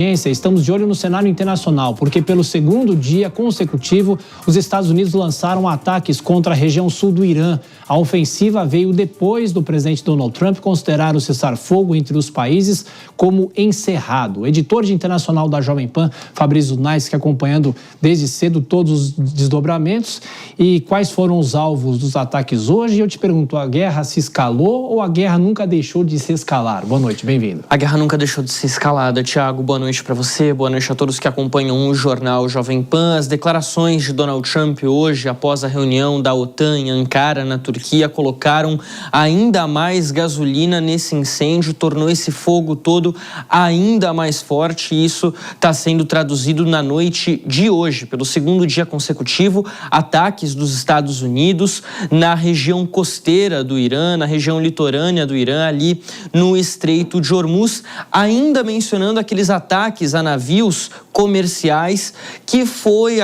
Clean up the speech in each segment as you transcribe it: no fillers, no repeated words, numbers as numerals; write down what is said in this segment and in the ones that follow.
Estamos de olho no cenário internacional, porque pelo segundo dia consecutivo, os Estados Unidos lançaram ataques contra a região sul do Irã. A ofensiva veio depois do presidente Donald Trump considerar o cessar-fogo entre os países como encerrado. O editor de internacional da Jovem Pan, Fabrício Naisky, acompanhando desde cedo todos os desdobramentos. E quais foram os alvos dos ataques hoje? Eu te pergunto, a guerra se escalou ou a guerra nunca deixou de se escalar? Boa noite, bem-vindo. A guerra nunca deixou de ser escalada, Thiago. Boa noite para você, boa noite a todos que acompanham o jornal Jovem Pan. As declarações de Donald Trump hoje, após a reunião da OTAN em Ankara, na Turquia, colocaram ainda mais gasolina nesse incêndio, tornou esse fogo todo ainda mais forte. E isso está sendo traduzido na noite de hoje, pelo segundo dia consecutivo, ataques dos Estados Unidos na região costeira do Irã, na região litorânea do Irã, ali no Estreito de Hormuz, ainda mencionando aqueles ataques a navios comerciais, que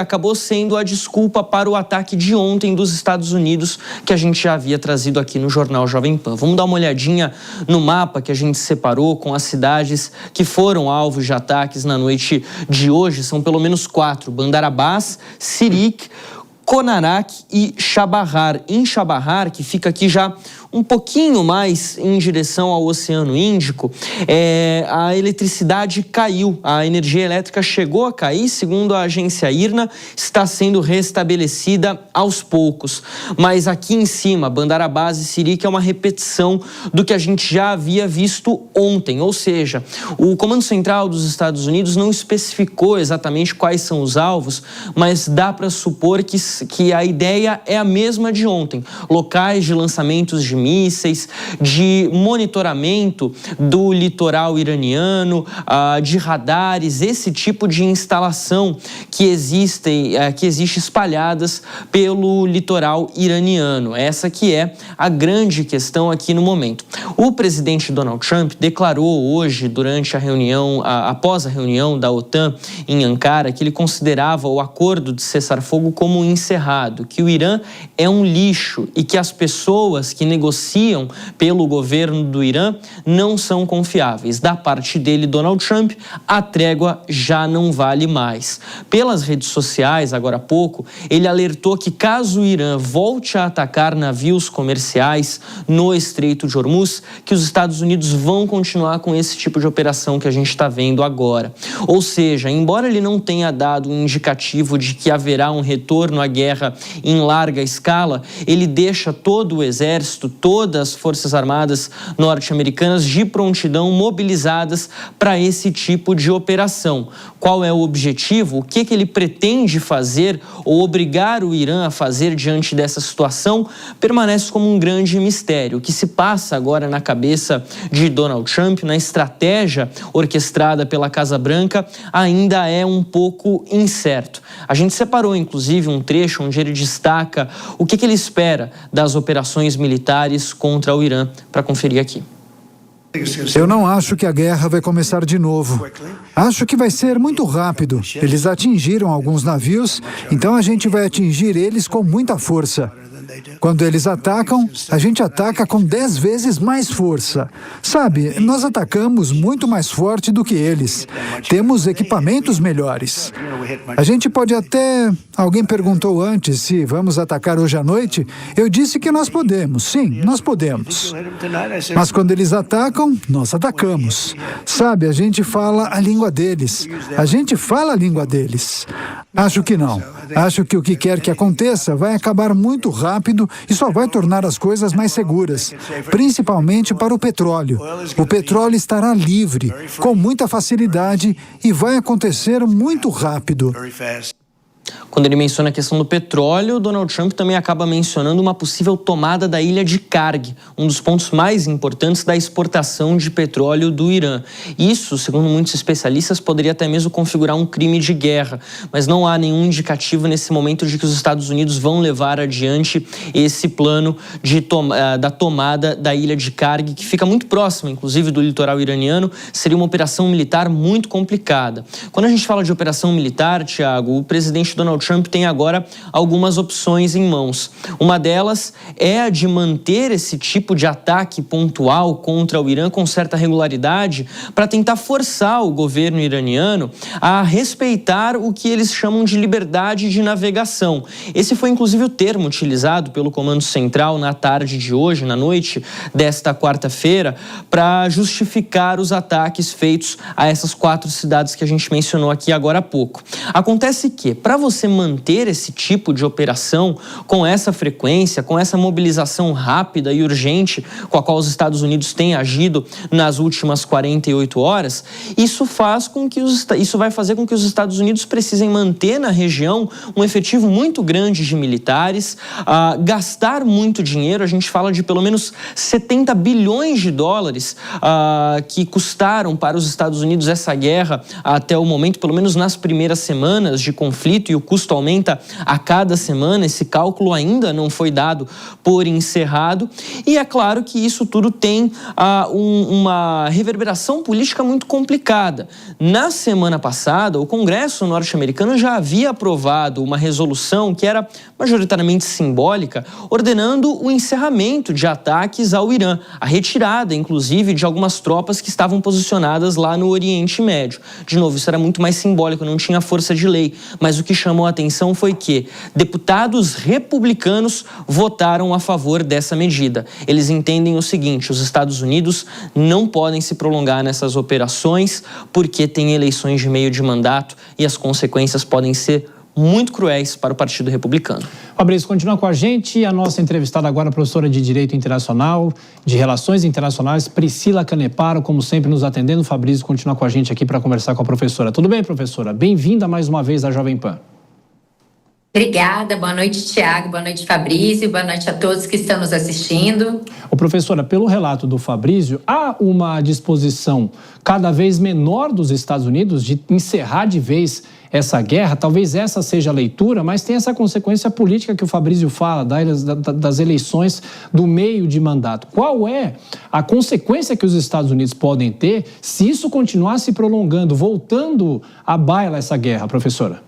acabou sendo a desculpa para o ataque de ontem dos Estados Unidos, que a gente já havia trazido aqui no jornal Jovem Pan. Vamos dar uma olhadinha no mapa que a gente separou com as cidades que foram alvos de ataques na noite de hoje. São pelo menos 4: Bandar Abbas, Sirik, Konarak e Chabahar. Em Chabahar, que fica aqui já um pouquinho mais em direção ao Oceano Índico, a eletricidade caiu, a energia elétrica chegou a cair, segundo a agência IRNA, está sendo restabelecida aos poucos. Mas aqui em cima, Bandar Abbas e Sirik é uma repetição do que a gente já havia visto ontem, ou seja, o Comando Central dos Estados Unidos não especificou exatamente quais são os alvos, mas dá para supor que a ideia é a mesma de ontem: locais de lançamentos de mísseis, de monitoramento do litoral iraniano, de radares, esse tipo de instalação que existe espalhadas pelo litoral iraniano. Essa que é a grande questão aqui no momento. O presidente Donald Trump declarou hoje, durante a reunião, após a reunião da OTAN em Ankara, que ele considerava o acordo de cessar-fogo como encerrado, que o Irã é um lixo e que as pessoas que negociam pelo governo do Irã não são confiáveis. Da parte dele, Donald Trump, a trégua já não vale mais. Pelas redes sociais, agora há pouco, ele alertou que caso o Irã volte a atacar navios comerciais no Estreito de Hormuz, que os Estados Unidos vão continuar com esse tipo de operação que a gente está vendo agora. Ou seja, embora ele não tenha dado um indicativo de que haverá um retorno à guerra em larga escala, ele deixa todo o exército, todas as Forças Armadas norte-americanas de prontidão mobilizadas para esse tipo de operação. Qual é o objetivo? O que ele pretende fazer ou obrigar o Irã a fazer diante dessa situação permanece como um grande mistério. O que se passa agora na cabeça de Donald Trump, na estratégia orquestrada pela Casa Branca, ainda é um pouco incerto. A gente separou, inclusive, um trecho onde ele destaca o que ele espera das operações militares contra o Irã, para conferir aqui. Eu não acho que a guerra vai começar de novo. Acho que vai ser muito rápido. Eles atingiram alguns navios, então a gente vai atingir eles com muita força. Quando eles atacam, a gente ataca com 10 vezes mais força. Sabe, nós atacamos muito mais forte do que eles. Temos equipamentos melhores. A gente pode até... Alguém perguntou antes se vamos atacar hoje à noite. Eu disse que nós podemos. Sim, nós podemos. Mas quando eles atacam, nós atacamos. Sabe, a gente fala a língua deles. A gente fala a língua deles. Acho que não. Acho que o que quer que aconteça vai acabar muito rápido e só vai tornar as coisas mais seguras, principalmente para o petróleo. O petróleo estará livre, com muita facilidade, e vai acontecer muito rápido. Quando ele menciona a questão do petróleo, Donald Trump também acaba mencionando uma possível tomada da ilha de Karg, um dos pontos mais importantes da exportação de petróleo do Irã. Isso, segundo muitos especialistas, poderia até mesmo configurar um crime de guerra, mas não há nenhum indicativo nesse momento de que os Estados Unidos vão levar adiante esse plano da tomada da ilha de Karg, que fica muito próxima, inclusive, do litoral iraniano. Seria uma operação militar muito complicada. Quando a gente fala de operação militar, Thiago, o presidente presidente Donald Trump tem agora algumas opções em mãos. Uma delas é a de manter esse tipo de ataque pontual contra o Irã com certa regularidade para tentar forçar o governo iraniano a respeitar o que eles chamam de liberdade de navegação. Esse foi inclusive o termo utilizado pelo Comando Central na tarde de hoje, na noite desta quarta-feira, para justificar os ataques feitos a essas 4 cidades que a gente mencionou aqui agora há pouco. Acontece que, para você manter esse tipo de operação com essa frequência, com essa mobilização rápida e urgente com a qual os Estados Unidos têm agido nas últimas 48 horas, isso vai fazer com que os Estados Unidos precisem manter na região um efetivo muito grande de militares, gastar muito dinheiro. A gente fala de pelo menos 70 bilhões de dólares que custaram para os Estados Unidos essa guerra até o momento, pelo menos nas primeiras semanas de conflito, e o custo aumenta a cada semana. Esse cálculo ainda não foi dado por encerrado, e é claro que isso tudo tem uma reverberação política muito complicada. Na semana passada, o Congresso norte-americano já havia aprovado uma resolução que era majoritariamente simbólica, ordenando o encerramento de ataques ao Irã, a retirada, inclusive, de algumas tropas que estavam posicionadas lá no Oriente Médio. De novo, isso era muito mais simbólico, não tinha força de lei, mas o que chamou a atenção foi que deputados republicanos votaram a favor dessa medida. Eles entendem o seguinte: os Estados Unidos não podem se prolongar nessas operações porque tem eleições de meio de mandato e as consequências podem ser muito cruéis para o Partido Republicano. Fabrício, continua com a gente. A nossa entrevistada agora, a professora de Direito Internacional, de Relações Internacionais, Priscila Caneparo, como sempre nos atendendo. Fabrício continua com a gente aqui para conversar com a professora. Tudo bem, professora? Bem-vinda mais uma vez à Jovem Pan. Obrigada, boa noite, Tiago, boa noite, Fabrício, boa noite a todos que estão nos assistindo. Professora, pelo relato do Fabrício, há uma disposição cada vez menor dos Estados Unidos de encerrar de vez essa guerra. Talvez essa seja a leitura, mas tem essa consequência política que o Fabrício fala, das eleições do meio de mandato. Qual é a consequência que os Estados Unidos podem ter se isso continuar se prolongando, voltando à baila essa guerra, professora?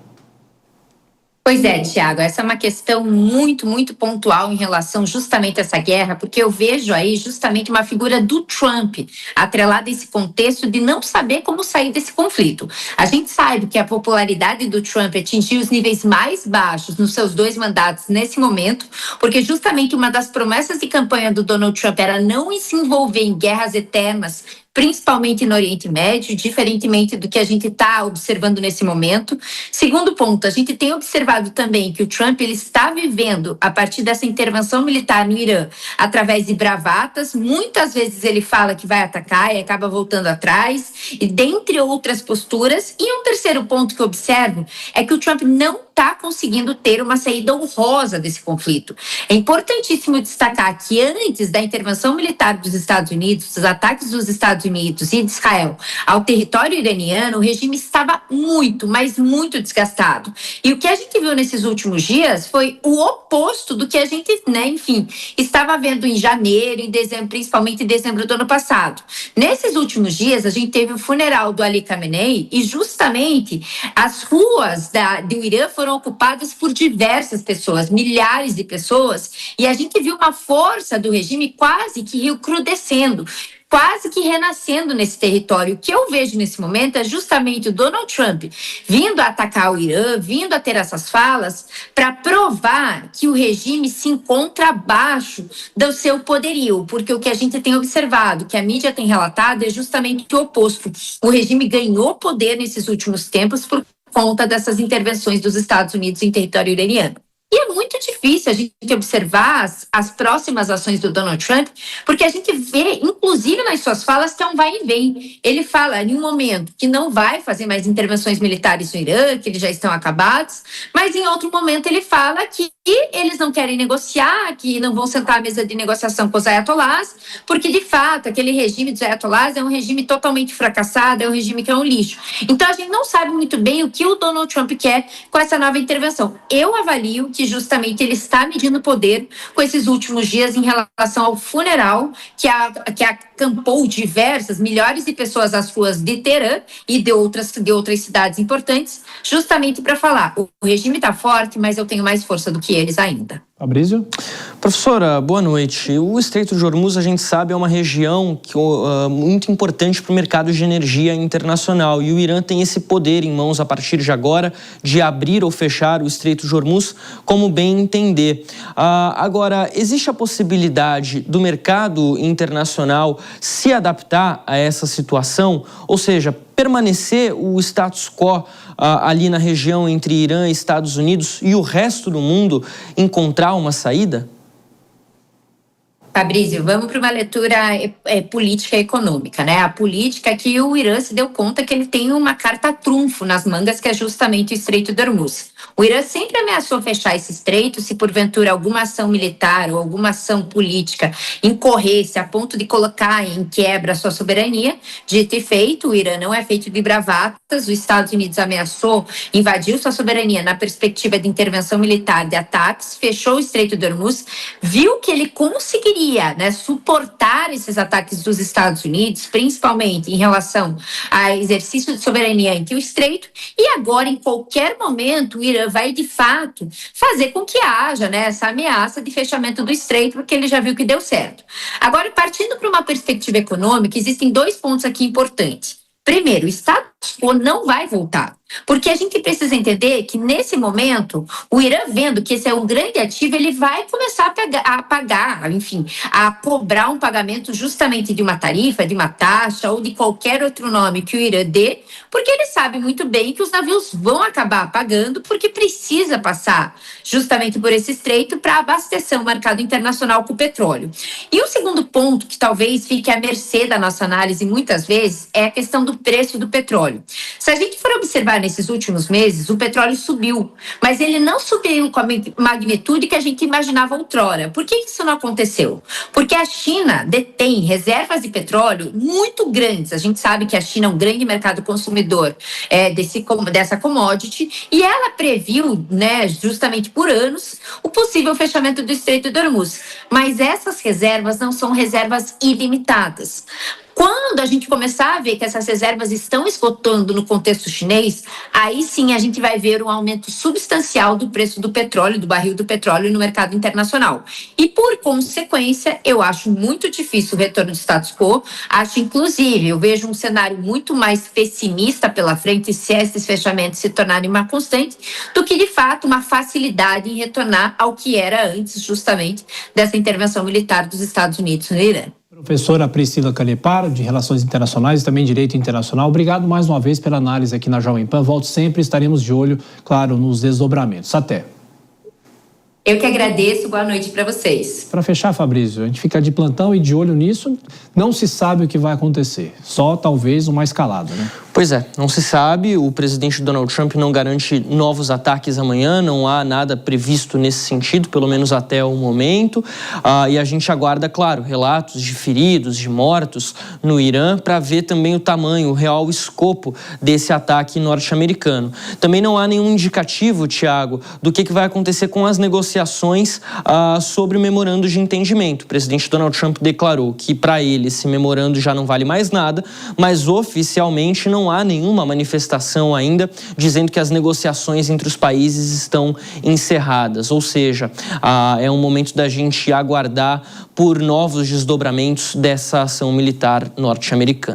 Pois é, Tiago, essa é uma questão muito, muito pontual em relação justamente a essa guerra, porque eu vejo aí justamente uma figura do Trump atrelada a esse contexto de não saber como sair desse conflito. A gente sabe que a popularidade do Trump atingiu os níveis mais baixos nos seus 2 mandatos nesse momento, porque justamente uma das promessas de campanha do Donald Trump era não se envolver em guerras eternas, principalmente no Oriente Médio, diferentemente do que a gente está observando nesse momento. Segundo ponto, a gente tem observado também que o Trump ele está vivendo, a partir dessa intervenção militar no Irã, através de bravatas. Muitas vezes ele fala que vai atacar e acaba voltando atrás, e dentre outras posturas. E um terceiro ponto que eu observo é que o Trump não está conseguindo ter uma saída honrosa desse conflito. É importantíssimo destacar que antes da intervenção militar dos Estados Unidos, dos ataques dos Estados Unidos e de Israel ao território iraniano, o regime estava muito, mas muito desgastado. E o que a gente viu nesses últimos dias foi o oposto do que a gente, estava vendo em janeiro, em dezembro, principalmente em dezembro do ano passado. Nesses últimos dias, a gente teve o funeral do Ali Khamenei e justamente as ruas do Irã foram ocupadas por diversas pessoas, milhares de pessoas, e a gente viu uma força do regime quase que recrudescendo, quase que renascendo nesse território. O que eu vejo nesse momento é justamente o Donald Trump vindo a atacar o Irã, vindo a ter essas falas para provar que o regime se encontra abaixo do seu poderio, porque o que a gente tem observado, que a mídia tem relatado, é justamente o oposto. O regime ganhou poder nesses últimos tempos por conta dessas intervenções dos Estados Unidos em território iraniano. E é muito difícil a gente observar as próximas ações do Donald Trump, porque a gente vê, inclusive nas suas falas, que é um vai e vem. Ele fala em um momento que não vai fazer mais intervenções militares no Irã, que eles já estão acabados, mas em outro momento ele fala que eles não querem negociar, que não vão sentar à mesa de negociação com os ayatollahs, porque de fato aquele regime dos ayatollahs é um regime totalmente fracassado, é um regime que é um lixo. Então a gente não sabe muito bem o que o Donald Trump quer com essa nova intervenção. Eu avalio que justamente ele está medindo poder com esses últimos dias em relação ao funeral que acampou diversas, milhares de pessoas às ruas de Teherã e de outras cidades importantes, justamente para falar, o regime está forte, mas eu tenho mais força do que eles ainda. Fabrício? Professora, boa noite. O Estreito de Hormuz, a gente sabe, é uma região muito importante para o mercado de energia internacional e o Irã tem esse poder em mãos a partir de agora de abrir ou fechar o Estreito de Hormuz como bem entender. Agora, existe a possibilidade do mercado internacional se adaptar a essa situação, ou seja, permanecer o status quo ali na região entre Irã e Estados Unidos e o resto do mundo encontrar uma saída? Fabrício, vamos para uma leitura política e econômica, né? A política que o Irã se deu conta que ele tem uma carta trunfo nas mangas, que é justamente o Estreito de Hormuz. O Irã sempre ameaçou fechar esse estreito se porventura alguma ação militar ou alguma ação política incorresse a ponto de colocar em quebra a sua soberania. Dito e feito, o Irã não é feito de bravatas, os Estados Unidos ameaçou invadir sua soberania na perspectiva de intervenção militar, de ataques, fechou o Estreito de Hormuz, viu que ele conseguiria suportar esses ataques dos Estados Unidos, principalmente em relação ao exercício de soberania entre o Estreito, e agora, em qualquer momento, o Irã vai, de fato, fazer com que haja essa ameaça de fechamento do Estreito, porque ele já viu que deu certo. Agora, partindo para uma perspectiva econômica, existem 2 pontos aqui importantes. Primeiro, o status quo não vai voltar, porque a gente precisa entender que, nesse momento, o Irã, vendo que esse é um grande ativo, ele vai começar a cobrar um pagamento justamente de uma tarifa, de uma taxa ou de qualquer outro nome que o Irã dê, porque ele sabe muito bem que os navios vão acabar pagando, porque precisa passar justamente por esse estreito para abastecer o mercado internacional com o petróleo. E o segundo ponto, que talvez fique à mercê da nossa análise muitas vezes, é a questão do preço do petróleo. Se a gente for observar nesses últimos meses, o petróleo subiu, mas ele não subiu com a magnitude que a gente imaginava outrora. Por que isso não aconteceu? Porque a China detém reservas de petróleo muito grandes. A gente sabe que a China é um grande mercado consumidor dessa commodity e ela previu, justamente por anos, o possível fechamento do Estreito de Hormuz. Mas essas reservas não são reservas ilimitadas. Quando a gente começar a ver que essas reservas estão esgotando no contexto chinês, aí sim a gente vai ver um aumento substancial do preço do petróleo, do barril do petróleo no mercado internacional. E, por consequência, eu acho muito difícil o retorno do status quo. Acho, inclusive, eu vejo um cenário muito mais pessimista pela frente se esses fechamentos se tornarem uma constante, do que, de fato, uma facilidade em retornar ao que era antes, justamente, dessa intervenção militar dos Estados Unidos no Irã. Professora Priscila Calepar, de Relações Internacionais e também Direito Internacional, obrigado mais uma vez pela análise aqui na Jovem Pan. Volto sempre, estaremos de olho, claro, nos desdobramentos. Até. Eu que agradeço, boa noite para vocês. Para fechar, Fabrício, a gente fica de plantão e de olho nisso, não se sabe o que vai acontecer, só talvez uma escalada, né? Pois é, não se sabe, o presidente Donald Trump não garante novos ataques amanhã, não há nada previsto nesse sentido, pelo menos até o momento, e a gente aguarda, claro, relatos de feridos, de mortos no Irã, para ver também o tamanho, o real escopo desse ataque norte-americano. Também não há nenhum indicativo, Tiago, do que vai acontecer com as negociações sobre o memorando de entendimento. O presidente Donald Trump declarou que, para ele, esse memorando já não vale mais nada, mas oficialmente não há nenhuma manifestação ainda dizendo que as negociações entre os países estão encerradas. Ou seja, é um momento da gente aguardar por novos desdobramentos dessa ação militar norte-americana.